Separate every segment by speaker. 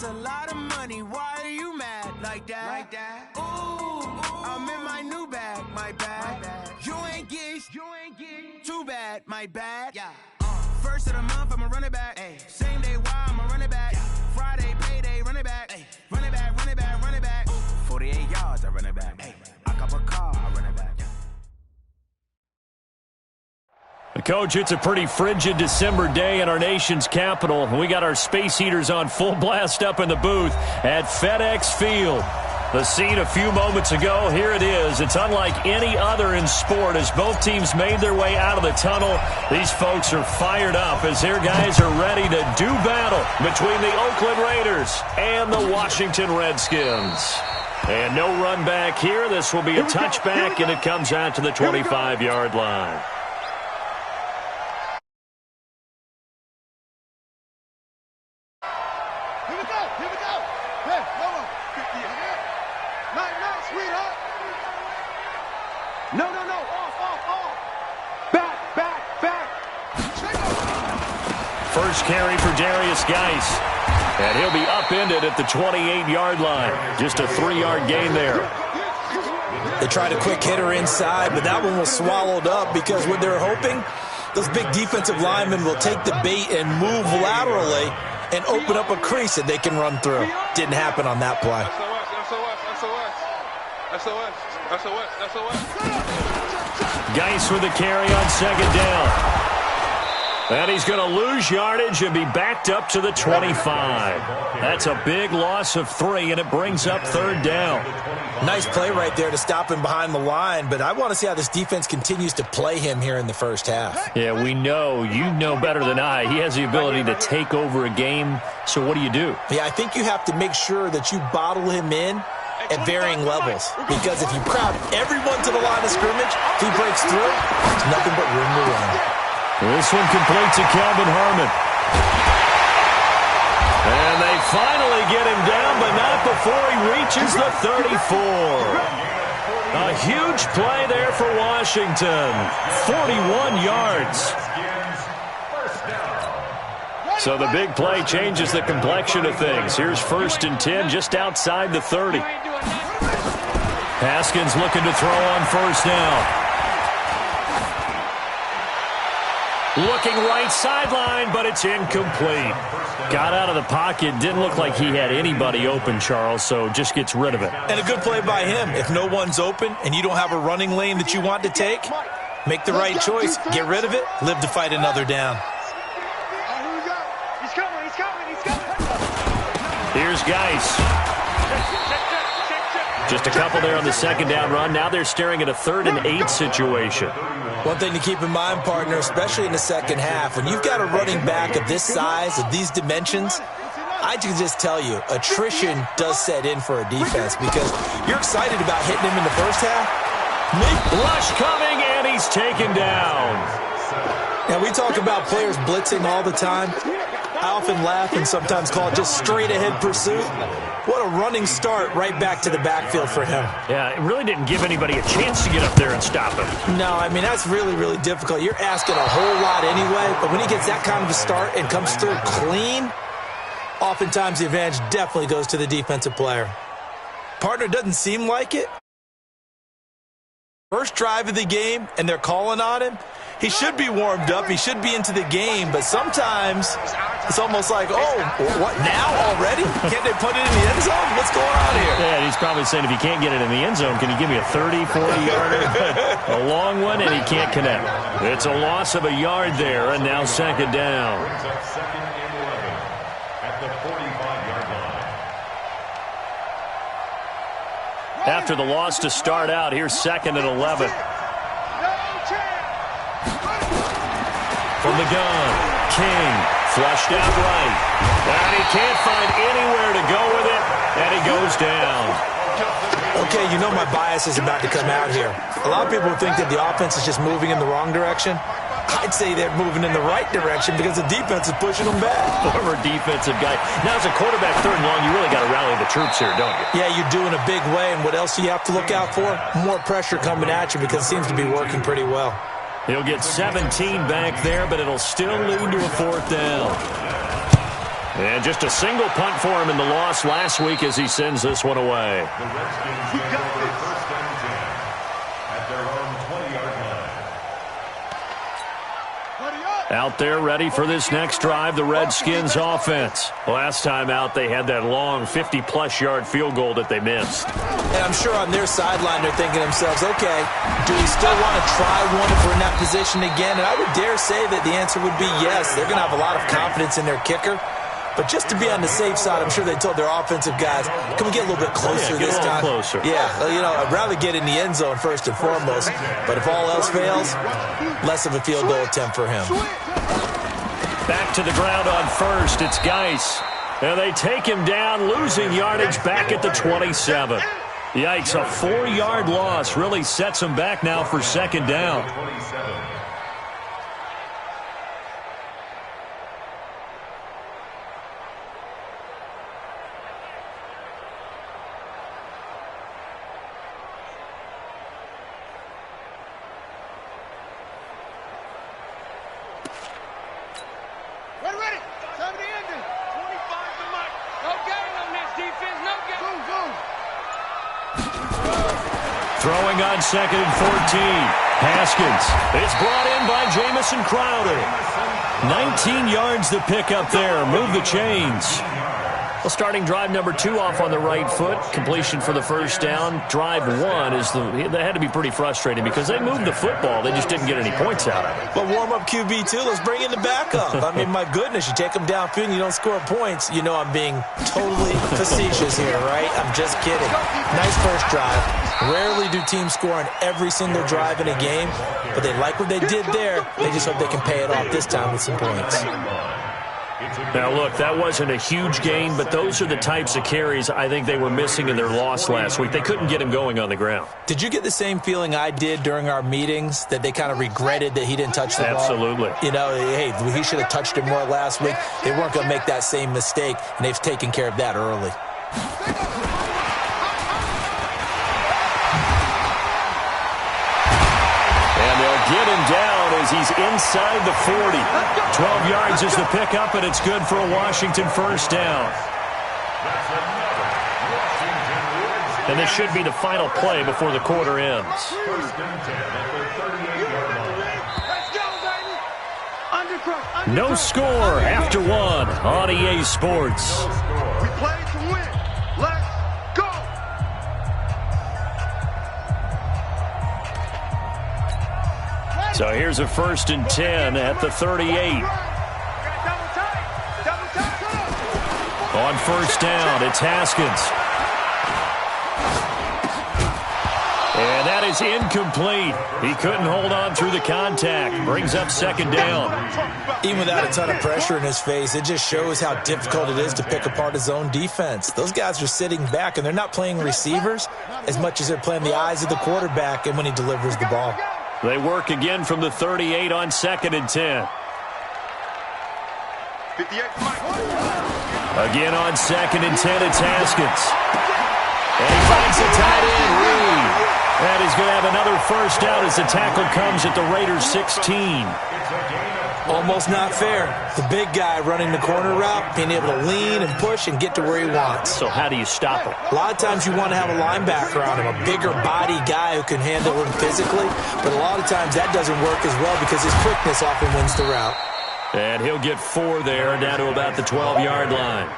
Speaker 1: a lot of money. Why are you mad like that? Ooh, I'm in my new bag, my bad. You ain't get too bad, my bad. Yeah. First of the month, I'ma run it back. Ay. Same day, why I'ma run it back. Friday, payday, run it back. Ay. Run it back, run it back, run it back. 48 yards, I run it back. Ay. I cop a car, I run it back.
Speaker 2: Coach, it's a pretty frigid December day in our nation's capital. We got our space heaters on full blast up in the booth at FedEx Field. The scene a few moments ago, here it is. It's unlike any other in sport as both teams made their way out of the tunnel. These folks are fired up as their guys are ready to do battle between the Oakland Raiders and the Washington Redskins. And no run back here. This will be a touchback, and it comes out to the 25-yard line. First carry for Darius Geis. And he'll be upended at the 28-yard line. Just a 3-yard gain there.
Speaker 3: They tried a quick hitter inside, but that one was swallowed up because what they're hoping, those big defensive linemen will take the bait and move laterally and open up a crease that they can run through. Didn't happen on that play.
Speaker 2: Geis with the carry on second down. And he's going to lose yardage and be backed up to the 25. That's a big loss of 3, and it brings up third down.
Speaker 3: Nice play right there to stop him behind the line, but I want to see how this defense continues to play him here in the first half.
Speaker 2: Yeah, we know. You know better than I. He has the ability to take over a game, so what do you do?
Speaker 3: Yeah, I think you have to make sure that you bottle him in at varying levels, because if you crowd everyone to the line of scrimmage, if he breaks through, there's nothing but room to run.
Speaker 2: This one complete to Calvin Harmon. And they finally get him down, but not before he reaches the 34. A huge play there for Washington. 41 yards. So the big play changes the complexion of things. Here's 1st and 10 just outside the 30. Haskins looking to throw on first down. Looking right sideline, but it's incomplete. Got out of the pocket. Didn't look like he had anybody open, Charles, so just gets rid of it.
Speaker 3: And a good play by him. If no one's open and you don't have a running lane that you want to take, make the right choice. Get rid of it. Live to fight another down.
Speaker 4: He's coming.
Speaker 2: Here's Geis. Just a couple there on the second down run. Now they're staring at a 3rd and 8 situation.
Speaker 3: One thing to keep in mind, partner, especially in the second half, when you've got a running back of this size, of these dimensions, I can just tell you, attrition does set in for a defense because you're excited about hitting him in the first half.
Speaker 2: Rush coming, and he's taken down.
Speaker 3: Now, we talk about players blitzing all the time. I often laugh and sometimes call it just straight-ahead pursuit. What a running start right back to the backfield for him.
Speaker 2: Yeah, it really didn't give anybody a chance to get up there and stop him.
Speaker 3: No, I mean, that's really, really difficult. You're asking a whole lot anyway, but when he gets that kind of a start and comes through clean, oftentimes the advantage definitely goes to the defensive player. Partner, doesn't seem like it. First drive of the game, and they're calling on him. He should be warmed up. He should be into the game, but sometimes it's almost like, oh, what, now already? Can't they put it in the end zone? What's going on here?
Speaker 2: Yeah, he's probably saying if he can't get it in the end zone, can you give me a 30, 40-yarder? A long one, and he can't connect. It's a loss of a yard there, and now second down. After the loss to start out, here's 2nd and 11. From the gun, King, flushed out right. And he can't find anywhere to go with it, and he goes down.
Speaker 3: Okay, you know my bias is about to come out here. A lot of people think that the offense is just moving in the wrong direction. I'd say they're moving in the right direction because the defense is pushing them back.
Speaker 2: Former defensive guy. Now, as a quarterback, 3rd and long, you really got to rally the troops here, don't you?
Speaker 3: Yeah, you do in a big way, and what else do you have to look out for? More pressure coming at you because it seems to be working pretty well.
Speaker 2: He'll get 17 back there, but it'll still lead to a 4th down. And just a single punt for him in the loss last week as he sends this one away.
Speaker 4: The Redskins will go first down and 10 at their own 20-yard line.
Speaker 2: Out there ready for this next drive, the Redskins offense. Last time out, they had that long 50-plus yard field goal that they missed.
Speaker 3: And I'm sure on their sideline they're thinking to themselves, okay, do we still want to try one if we're in that position again? And I would dare say that the answer would be yes. They're going to have a lot of confidence in their kicker. But just to be on the safe side, I'm sure they told their offensive guys, can we get a little bit closer this time?
Speaker 2: Closer.
Speaker 3: Yeah, you know, I'd rather get in the end zone first and foremost. But if all else fails, less of a field goal attempt for him.
Speaker 2: Back to the ground on first. It's Geis. And they take him down, losing yardage back at the 27. Yikes, a 4-yard loss really sets him back now for second down. Throwing on second and 14. Haskins. It's brought in by Jamison Crowder. 19 yards to pick up there. Move the chains. Well, starting drive number 2 off on the right foot. Completion for the first down. Drive 1 is that had to be pretty frustrating because they moved the football. They just didn't get any points out of it.
Speaker 3: But warm-up QB, too. Let's bring in the backup. I mean, my goodness, you take them downfield and you don't score points. You know I'm being totally facetious here, right? I'm just kidding. Nice first drive. Rarely do teams score on every single drive in a game, but they like what they did there. They just hope they can pay it off this time with some points.
Speaker 2: Now, look, that wasn't a huge gain, but those are the types of carries I think they were missing in their loss last week. They couldn't get him going on the ground.
Speaker 3: Did you get the same feeling I did during our meetings, that they kind of regretted that he didn't touch the ball?
Speaker 2: Absolutely.
Speaker 3: You know, hey, he should have touched it more last week. They weren't going to make that same mistake, and they've taken care of that early.
Speaker 2: Get him down as he's inside the 40. 12 yards is the pickup, and it's good for a Washington first down. And this should be the final play before the quarter ends. No score after 1 on EA Sports.
Speaker 5: We play to win. Let's go.
Speaker 2: So here's a 1st and 10 at the 38. On first down, it's Haskins. And that is incomplete. He couldn't hold on through the contact. Brings up second down.
Speaker 3: Even without a ton of pressure in his face, it just shows how difficult it is to pick apart his own defense. Those guys are sitting back, and they're not playing receivers as much as they're playing the eyes of the quarterback and when he delivers the ball.
Speaker 2: They work again from the 38 on 2nd and 10.
Speaker 5: 58.
Speaker 2: Again on 2nd and 10, it's Haskins. And he finds the tight end, Reed. And he's going to have another first down as the tackle comes at the Raiders' 16.
Speaker 3: Almost not fair. The big guy running the corner route, being able to lean and push and get to where he wants.
Speaker 2: So how do you stop him?
Speaker 3: A lot of times you want to have a linebacker on him, a bigger body guy who can handle him physically. But a lot of times that doesn't work as well because his quickness often wins the route.
Speaker 2: And he'll get 4 there, down to about the 12-yard line.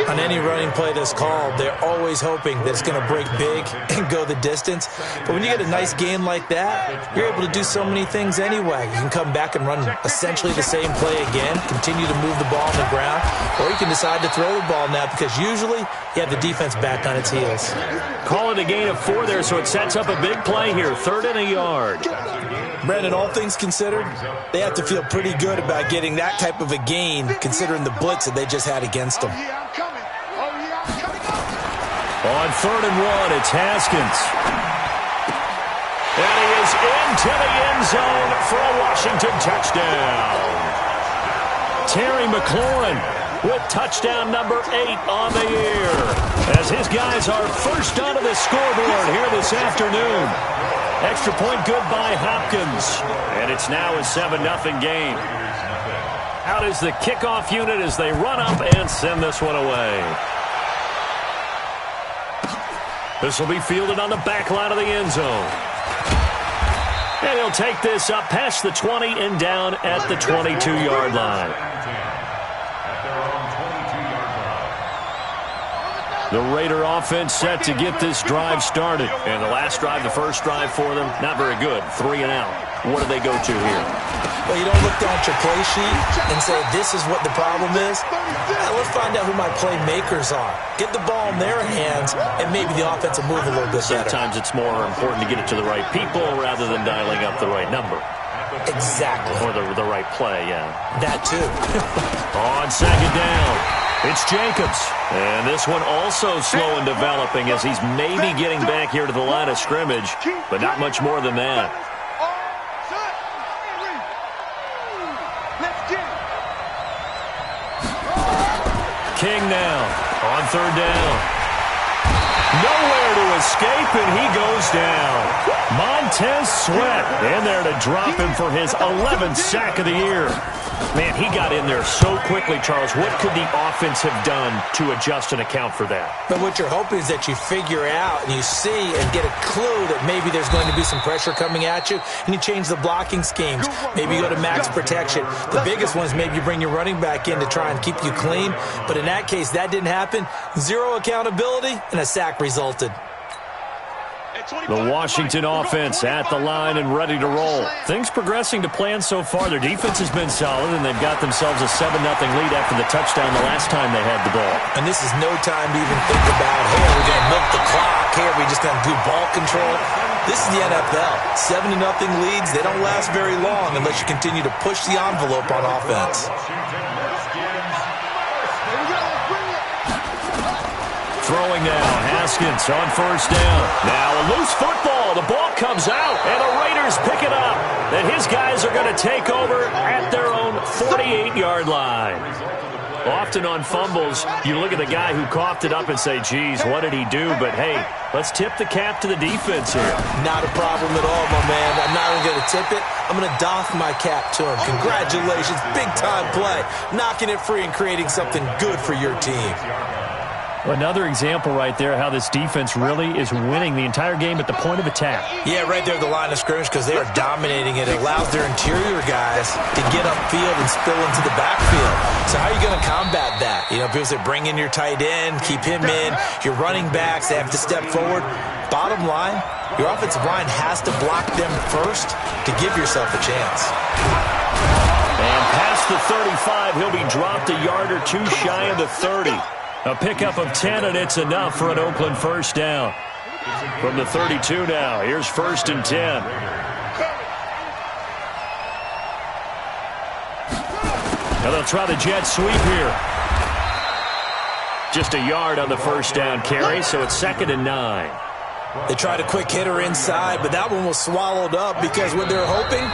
Speaker 3: On any running play that's called, they're always hoping that it's going to break big and go the distance. But when you get a nice game like that, you're able to do so many things anyway. You can come back and run essentially the same play again, continue to move the ball on the ground, or you can decide to throw the ball now because usually you have the defense back on its heels.
Speaker 2: Call it a gain of 4 there, so it sets up a big play here, 3rd and a yard.
Speaker 3: Brandon, all things considered, they have to feel pretty good about getting that type of a gain considering the blitz that they just had against them.
Speaker 2: On 3rd and 1, it's Haskins. And he is into the end zone for a Washington touchdown. Terry McLaurin with touchdown number 8 on the year as his guys are first onto the scoreboard here this afternoon. Extra point good by Hopkins. And it's now a 7-0 game. Out is the kickoff unit as they run up and send this one away. This will be fielded on the back line of the end zone. And he'll take this up past the 20 and down at the 22-yard line. The Raider offense set to get this drive started. And the last drive, the first drive for them, not very good. 3 and out. What do they go to here?
Speaker 3: Well, you don't look down at your play sheet and say, this is what the problem is. Let's find out who my playmakers are. Get the ball in their hands, and maybe the offense will move a little bit better.
Speaker 2: Sometimes it's more important to get it to the right people rather than dialing up the right number.
Speaker 3: Exactly.
Speaker 2: Or the right play, yeah.
Speaker 3: That too.
Speaker 2: On second down, it's Jacobs. And this one also slow in developing as he's maybe getting back here to the line of scrimmage, but not much more than that. King now on third down. Nowhere to escape, and he goes down. Montez Sweat in there to drop him for his 11th sack of the year. Man, he got in there so quickly, Charles. What could the offense have done to adjust and account for that?
Speaker 3: But what you're hoping is that you figure out and you see and get a clue that maybe there's going to be some pressure coming at you, and you change the blocking schemes. Maybe you go to max protection. The biggest one is maybe you bring your running back in to try and keep you clean. But in that case, that didn't happen. Zero accountability, and a sack resulted.
Speaker 2: The Washington offense at the line and ready to roll. Things progressing to plan so far. Their defense has been solid, and they've got themselves a 7-0 lead after the touchdown the last time they had the ball.
Speaker 3: And this is no time to even think about, hey, are we going to milk the clock? Hey, are we just going to do ball control? This is the NFL. 7-0 leads, they don't last very long unless you continue to push the envelope on offense.
Speaker 2: Throwing now, Haskins on first down. Now a loose football. The ball comes out, and the Raiders pick it up. And his guys are going to take over at their own 48-yard line. Often on fumbles, you look at the guy who coughed it up and say, geez, what did he do? But, hey, let's tip the cap to the defense here.
Speaker 3: Not a problem at all, my man. I'm not even going to tip it. I'm going to doff my cap to him. Congratulations, big-time play. Knocking it free and creating something good for your team.
Speaker 2: Another example right there how this defense really is winning the entire game at the point of attack.
Speaker 3: Yeah, right there at the line of scrimmage because they are dominating it. It allows their interior guys to get upfield and spill into the backfield. So how are you going to combat that? You know, people say bring in your tight end, keep him in. Your running backs, they have to step forward. Bottom line, your offensive line has to block them first to give yourself a chance.
Speaker 2: And past the 35, he'll be dropped a yard or two shy of the 30. A pickup of 10, and it's enough for an Oakland first down. From the 32 now, here's 1st and 10. Now they'll try the jet sweep here. Just a yard on the first down carry, so it's 2nd and 9.
Speaker 3: They tried a quick hitter inside, but that one was swallowed up because what they're hoping,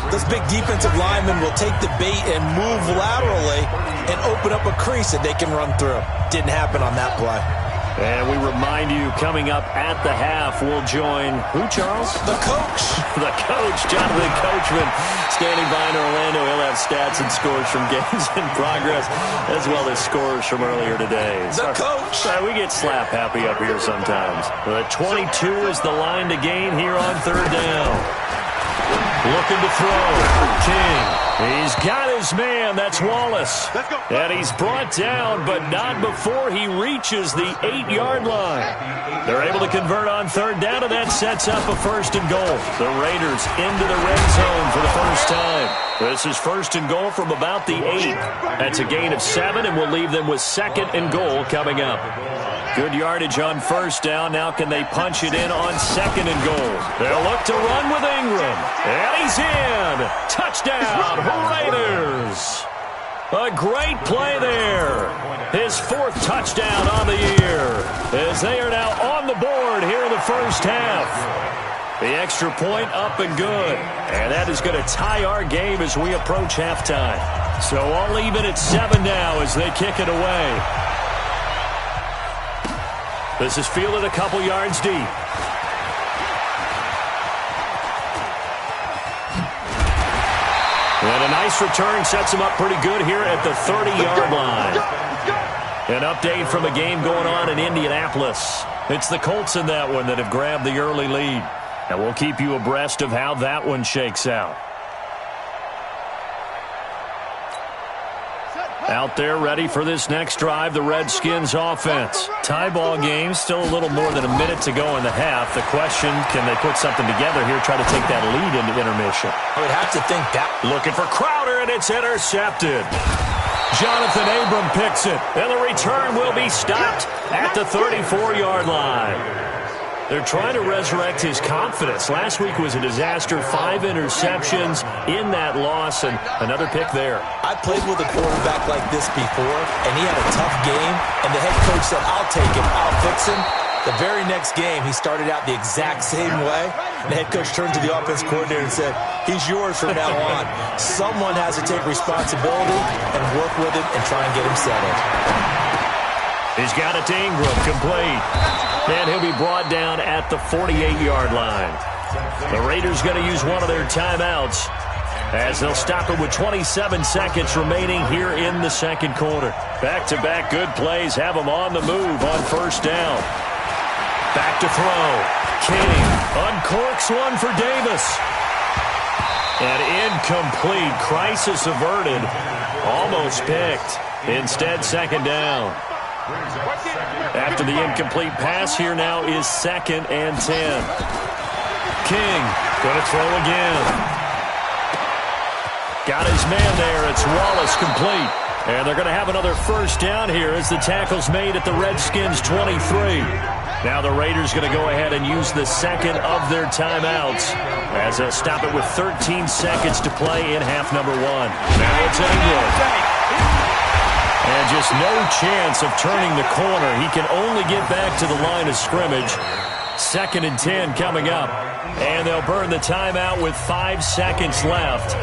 Speaker 3: those big defensive linemen will take the bait and move laterally and open up a crease that they can run through. Didn't happen on that play.
Speaker 2: And we remind you, coming up at the half, we'll join who, Charles?
Speaker 3: The coach.
Speaker 2: The coach, Jonathan Coachman, standing by in Orlando. He'll have stats and scores from games in progress, as well as scores from earlier today.
Speaker 3: The coach.
Speaker 2: We get slap happy up here sometimes. The 22 is the line to gain here on third down. Looking to throw. King. He's got his man. That's Wallace. And he's brought down, but not before he reaches the 8-yard line. They're able to convert on third down, and that sets up a 1st and goal. The Raiders into the red zone for the first time. This is 1st and goal from about the 8. That's a gain of 7, and we'll leave them with 2nd and goal coming up. Good yardage on first down. Now can they punch it in on 2nd and goal? They'll look to run with Ingram. And he's in. Touchdown, Raiders. A great play there. His 4th touchdown on the year as they are now on the board here in the first half. The extra point up and good. And that is going to tie our game as we approach halftime. So all even at 7 now as they kick it away. This is fielded a couple yards deep. And a nice return sets him up pretty good here at the 30-yard line. An update from a game going on in Indianapolis. It's the Colts in that one that have grabbed the early lead. And we'll keep you abreast of how that one shakes out. Out there ready for this next drive, the Redskins offense. Tie ball game, still a little more than a minute to go in the half. The question, can they put something together here, try to take that lead into intermission?
Speaker 3: I would have to think that.
Speaker 2: Looking for Crowder, and it's intercepted. Jonathan Abram picks it, and the return will be stopped at the 34-yard line. They're trying to resurrect his confidence. Last week was a disaster. 5 interceptions in that loss, and another pick there.
Speaker 3: I played with a quarterback like this before, and he had a tough game, and the head coach said, I'll take him, I'll fix him. The very next game, he started out the exact same way. The head coach turned to the offense coordinator and said, he's yours from now on. Someone has to take responsibility and work with him and try and get him settled.
Speaker 2: He's got it to Ingram, complete. And he'll be brought down at the 48-yard line. The Raiders going to use one of their timeouts as they'll stop it with 27 seconds remaining here in the second quarter. Back-to-back good plays have them on the move on first down. Back to throw. King uncorks one for Davis. And incomplete. Crisis averted. Almost picked. Instead, second down. After the incomplete pass, here now is 2nd and 10. King going to throw again. Got his man there. It's Wallace, complete. And they're going to have another first down here as the tackle's made at the Redskins' 23. Now the Raiders going to go ahead and use the second of their timeouts as they'll stop it with 13 seconds to play in half number 1. Now it's Ingram. And just no chance of turning the corner. He can only get back to the line of scrimmage. 2nd and 10 coming up. And they'll burn the timeout with 5 seconds left.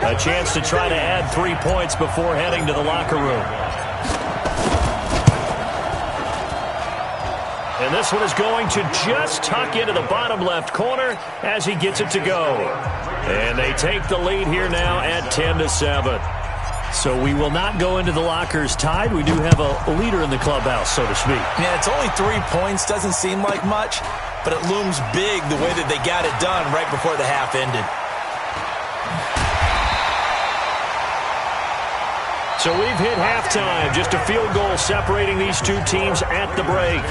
Speaker 2: A chance to try to add 3 points before heading to the locker room. And this one is going to just tuck into the bottom left corner as he gets it to go. And they take the lead here now at 10-7. So we will not go into the lockers tied. We do have a leader in the clubhouse, so to speak.
Speaker 3: Yeah, it's only 3 points. Doesn't seem like much, but it looms big the way that they got it done right before the half ended.
Speaker 2: So we've hit halftime. Just a field goal separating these two teams at the break.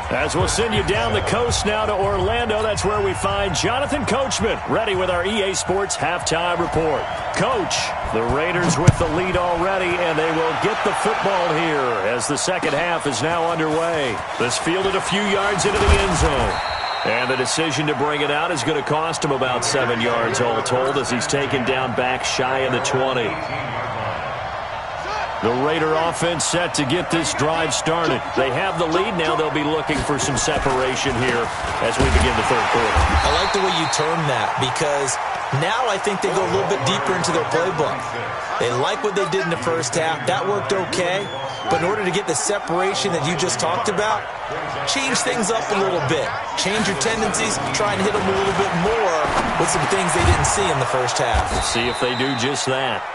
Speaker 2: As we'll send you down the coast now to Orlando, that's where we find Jonathan Coachman, ready with our EA Sports Halftime Report. Coach, the Raiders with the lead already, and they will get the football here as the second half is now underway. This fielded a few yards into the end zone. And the decision to bring it out is going to cost him about 7 yards all told as he's taken down back shy of the 20. The Raider offense set to get this drive started. They have the lead now. They'll be looking for some separation here as we begin the third quarter.
Speaker 3: I like the way you term that because now I think they go a little bit deeper into their playbook. They like what they did in the first half. That worked okay. But in order to get the separation that you just talked about, change things up a little bit. Change your tendencies. Try and hit them a little bit more with some things they didn't see in the first half.
Speaker 2: We'll see if they do just that.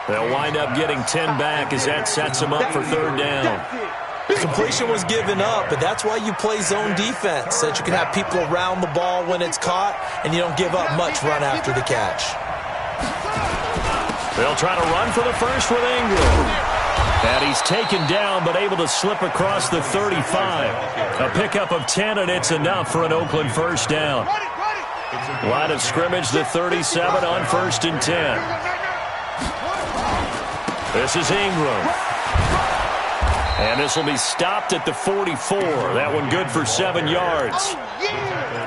Speaker 2: They'll wind up getting 10 back as that sets them up for third down.
Speaker 3: Completion was given up, but that's why you play zone defense, so that you can have people around the ball when it's caught, and you don't give up much run after the catch.
Speaker 2: They'll try to run for the first with Ingram. And he's taken down, but able to slip across the 35. A pickup of 10, and it's enough for an Oakland first down. Line of scrimmage, the 37 on 1st and 10. This is Ingram. And this will be stopped at the 44. That one good for 7 yards.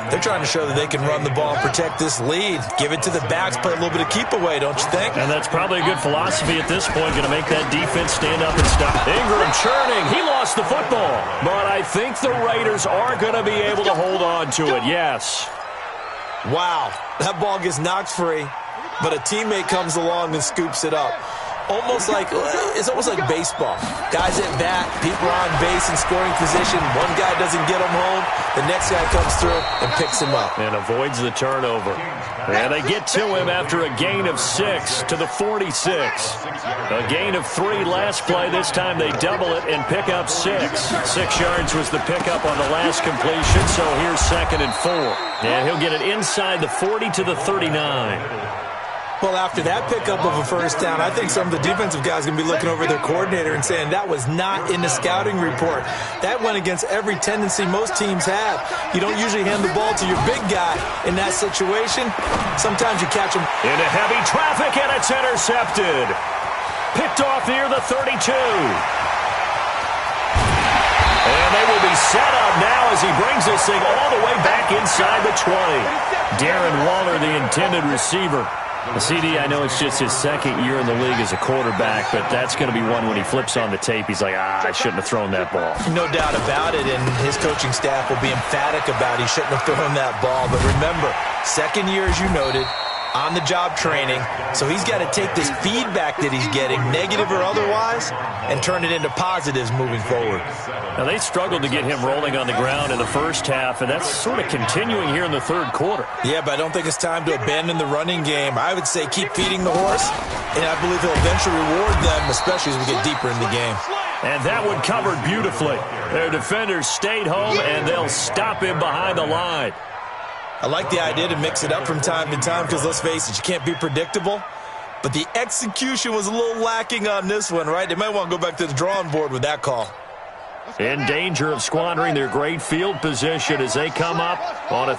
Speaker 3: They're trying to show that they can run the ball and protect this lead. Give it to the backs, play a little bit of keep away, don't you think?
Speaker 2: And that's probably a good philosophy at this point. Going to make that defense stand up and stop. Ingram churning. He lost the football. But I think the Raiders are going to be able to hold on to it, yes.
Speaker 3: Wow, that ball gets knocked free, but a teammate comes along and scoops it up. almost like baseball. Guys at bat, people are on base in scoring position. One guy doesn't get him home. The next guy comes through and picks him up.
Speaker 2: And avoids the turnover. And they get to him after a gain of 6 to the 46. A gain of 3 last play. This time they double it and pick up 6. 6 yards was the pickup on the last completion, so here's 2nd and 4. And he'll get it inside the 40 to the 39.
Speaker 3: Well, after that pickup of a first down, I think some of the defensive guys are going to be looking over their coordinator and saying that was not in the scouting report. That went against every tendency most teams have. You don't usually hand the ball to your big guy in that situation. Sometimes you catch him
Speaker 2: into heavy traffic, and it's intercepted. Picked off near the 32. And they will be set up now as he brings this thing all the way back inside the 20. Darren Waller, the intended receiver. The CD, I know it's just his 2nd year in the league as a quarterback, but that's going to be one when he flips on the tape. He's like, I shouldn't have thrown that ball.
Speaker 3: No doubt about it, and his coaching staff will be emphatic about he shouldn't have thrown that ball. But remember, 2nd year, as you noted, on-the-job training, so he's got to take this feedback that he's getting, negative or otherwise, and turn it into positives moving forward.
Speaker 2: Now, they struggled to get him rolling on the ground in the first half, and that's sort of continuing here in the 3rd quarter.
Speaker 3: Yeah, but I don't think it's time to abandon the running game. I would say keep feeding the horse, and I believe he'll eventually reward them, especially as we get deeper in the game.
Speaker 2: And that one covered beautifully. Their defenders stayed home, and they'll stop him behind the line.
Speaker 3: I like the idea to mix it up from time to time because, let's face it, you can't be predictable. But the execution was a little lacking on this one, right? They might want to go back to the drawing board with that call.
Speaker 2: In danger of squandering their great field position as they come up on a